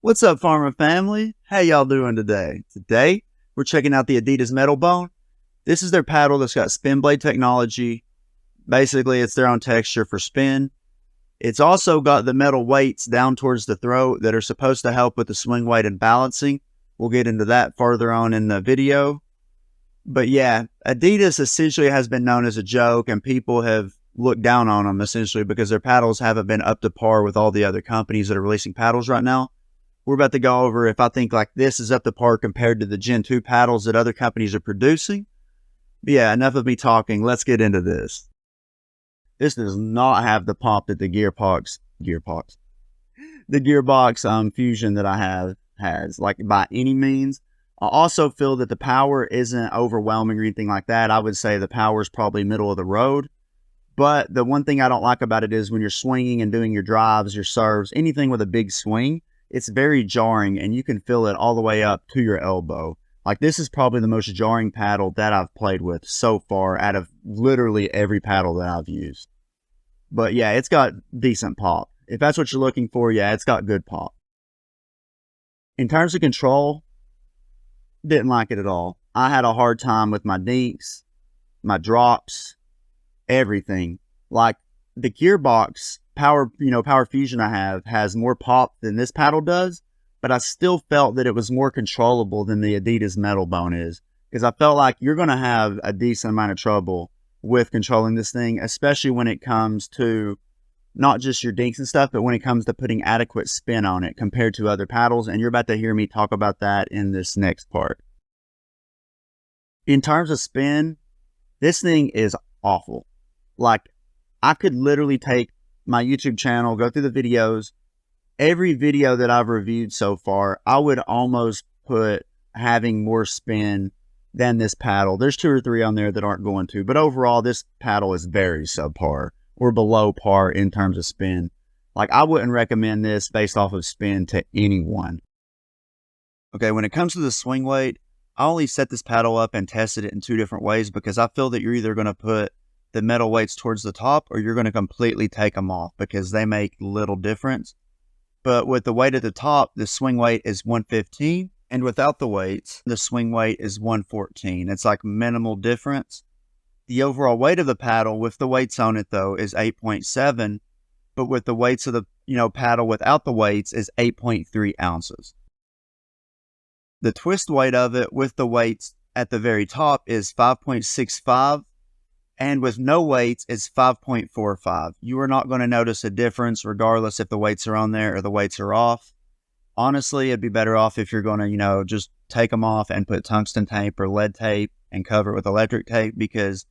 What's up, Farmer family? How y'all doing today? Today, we're checking out the Adidas Metalbone. This is their paddle that's got spin blade technology. Basically, it's their own texture for spin. It's also got the metal weights down towards the throat that are supposed to help with the swing weight and balancing. We'll get into that further on in the video. But yeah, Adidas essentially has been known as a joke, and people have looked down on them essentially because their paddles haven't been up to par with all the other companies that are releasing paddles right now. We're about to go over if I think like this is up to par compared to the Gen 2 paddles that other companies are producing. But yeah, enough of me talking. Let's get into this. This does not have the pop that the Gearbox Fusion that I have has, like by any means. I also feel that the power isn't overwhelming or anything like that. I would say the power is probably middle of the road. But the one thing I don't like about it is when you're swinging and doing your drives, your serves, anything with a big swing, it's very jarring and you can feel it all the way up to your elbow. Like this is probably the most jarring paddle that I've played with so far out of literally every paddle that I've used. But yeah, it's got decent pop. If that's what you're looking for, yeah, it's got good pop. In terms of control, didn't like it at all. I had a hard time with my dinks, my drops, everything. Like the Gearbox Power Fusion I have has more pop than this paddle does, but I still felt that it was more controllable than the Adidas Metalbone is, because I felt like you're going to have a decent amount of trouble with controlling this thing, especially when it comes to not just your dinks and stuff, but when it comes to putting adequate spin on it compared to other paddles, and you're about to hear me talk about that in this next part. In terms of spin, this thing is awful. Like, I could literally take my YouTube channel, go through the videos. Every video that I've reviewed so far, I would almost put having more spin than this paddle. There's 2 or 3 on there that aren't going to, but overall, this paddle is very subpar or below par in terms of spin. Like, I wouldn't recommend this based off of spin to anyone. Okay, when it comes to the swing weight, I only set this paddle up and tested it in 2 different ways because I feel that you're either going to put the metal weights towards the top or you're going to completely take them off because they make little difference. But with the weight at the top, the swing weight is 115, and without the weights, the swing weight is 114. It's like minimal difference. The overall weight of the paddle with the weights on it though is 8.7, but with the weights of the paddle without the weights is 8.3 ounces. The twist weight of it with the weights at the very top is 5.65. And with no weights, it's 5.45. You are not going to notice a difference regardless if the weights are on there or the weights are off. Honestly, it'd be better off if you're going to, just take them off and put tungsten tape or lead tape and cover it with electric tape because,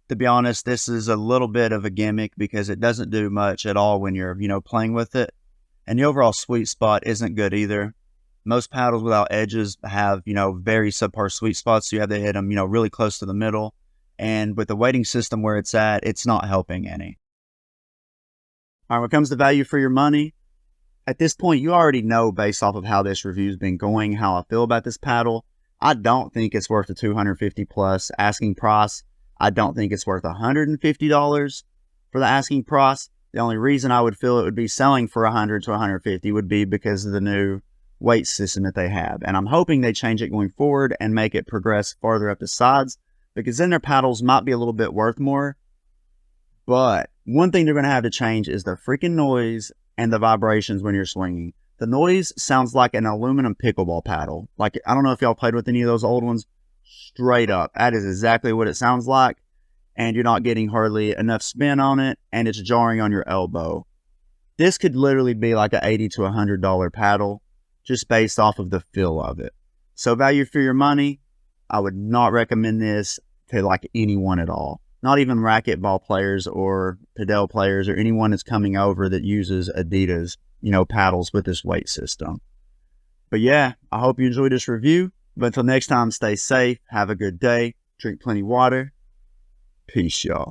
to be honest, this is a little bit of a gimmick because it doesn't do much at all when you're, playing with it. And the overall sweet spot isn't good either. Most paddles without edges have, very subpar sweet spots. So you have to hit them, really close to the middle. And with the weighting system where it's at, it's not helping any. All right, when it comes to value for your money, at this point, you already know based off of how this review's been going, how I feel about this paddle. I don't think it's worth the $250 plus asking price. I don't think it's worth $150 for the asking price. The only reason I would feel it would be selling for $100 to $150 would be because of the new weight system that they have. And I'm hoping they change it going forward and make it progress farther up the sides, because then their paddles might be a little bit worth more. But one thing they're going to have to change is the freaking noise and the vibrations when you're swinging. The noise sounds like an aluminum pickleball paddle. Like, I don't know if y'all played with any of those old ones. Straight up, that is exactly what it sounds like. And you're not getting hardly enough spin on it, and it's jarring on your elbow. This could literally be like an $80 to $100 paddle just based off of the feel of it. So value for your money, I would not recommend this to like anyone at all. Not even racquetball players or padel players or anyone that's coming over that uses Adidas, paddles with this weight system. But yeah, I hope you enjoyed this review. But until next time, stay safe, have a good day, drink plenty of water. Peace, y'all.